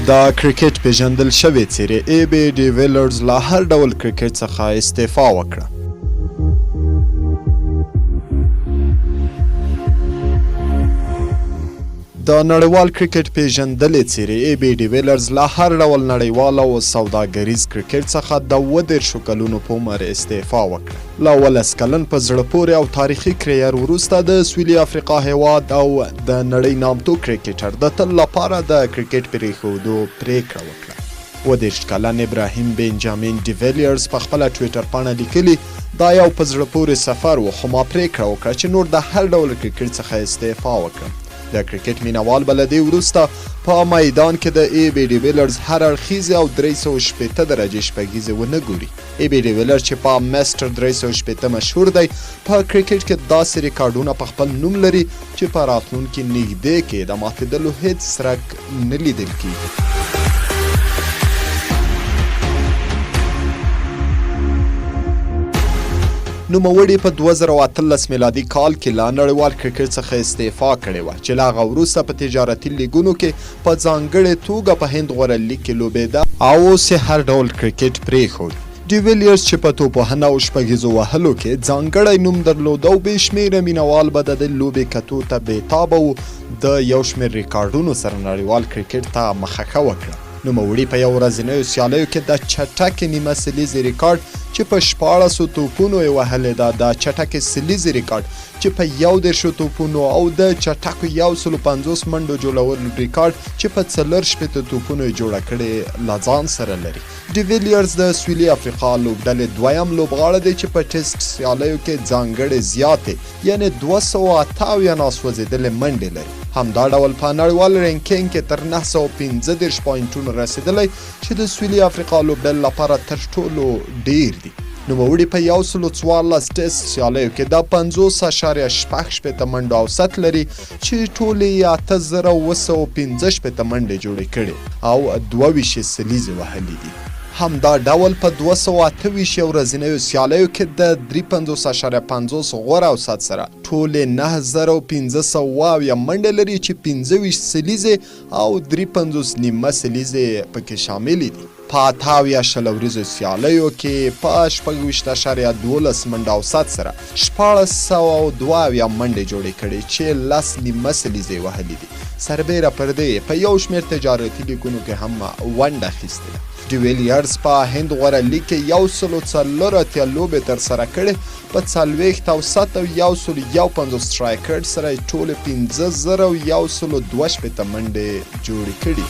دا کرکټ پیژندل شوې څېرې AB de Villiers له هر ډول کرکټ څخه استعفا وکړه. د نړیوال کرکټ پیژندلې څېرې AB de Villiers له هر ډول نړیوال او سوداګریز کرکټ څخه د 32 کلونو په عمر استعفا وکړه. له 18 کلن په زړه پورې او تاریخي کریر وروسته د سویلي افریقا هیواد او د نړۍ نامتو کرکټر د تل لپاره د کرکټ پرېښودو پرېکړه وکړه. 32 کلن ابراهیم بنجامین ډي ویلیرز په خپله ټویټر پاڼه لیکلي دا یو په زړه پورې سفر و خو ما پرېکړه وکړه چې نور د هر ډول کرکټ څخه استعفا وکړم. د کرکټ مینوال به له دې وروسته په میدان کې د AB de Villiers هر اړخیزې او 360 درجې شپږیزې ونه ګوري. AB de Villiers چې په مستر 360 مشهور دی په کرکټ کې داسې ریکارډونه په خپل نوم لري چې په راتلونکي نږدې کې د ماتېدلو هیڅ څرک نه لیدل کیږي. نوموړي په 2018 میلادي کال کې له نړیوال کرکټ څخه استعفا کړې وه چې له هغه وروسته په تجارتي لیګونو کې په ځانګړې توګه په هند غوره لیګ کې لوبېده او اوس یې هر ډول کرکټ پرېښود. ډي ویلیرز چې په توپوهنه او شپږیزو وهلو کې ځانګړی نوم درلود او بې شمېره مینوال به د دې لوبې کتو ته بېتابه و د یو شمېر ریکارډونو سره نړیوال کرکټ ته مخه وکړه. نوموړي په یو ورځنیو سیالیو کې د چټکې نیمه سلیزې ریکارډ چې په 14 توپونو یې وهلی ده، د چټکې سلیزې ریکارډ چې په 11 توپونو او د چټکو 150 منډو جوړولو ریکارډ چې په 4 توپونو یې جوړه کړې له ځان سره لري. ډي ویلیرز د سویلي افریقا لوبډلې دویم لوبغاړی دی چې په ټیسټ سیالیو کې ځانګړې زیاتې یعنې 258 ناسوځېدلې منډې لري. همدا ډول په نړیوال رینکینګ کې تر 915 پوینټونو رسېدلی چې د سویلي افریقا لوبډلې لپاره تر ټولو ډیر دي. نوموړي په 114 ټیسټ سیالیو کې د 50.8 منډو اوسط لري چې ټولې 8915 منډې جوړې کړې او 22 سلیزې وهلې دي. همدا ډول په 228 ورځنیو سیالیو کې د 53.50 غوره اوسط سره ټولې 9500 منډې لري چې 25 سلیزې او 53 نیمه سلیزې پکې شاملې دي. په 28 ورځو سیالیو کې په 26.12 منډه اوسط سره 1602 منډې جوړې کړې چې 10 نیمه سلیزې وهلې دي. سربیره پر دې په یو شمېر تجارتي لیګونو کې هم ونډه اخیستې ده. ډي ویلیرز په هند غوره لیګ کې 104 لوبې ترسره کړې، په 40 اوسط او 151 سټرایک ریټ سره یې ټولې 15112 منډې جوړې کړې.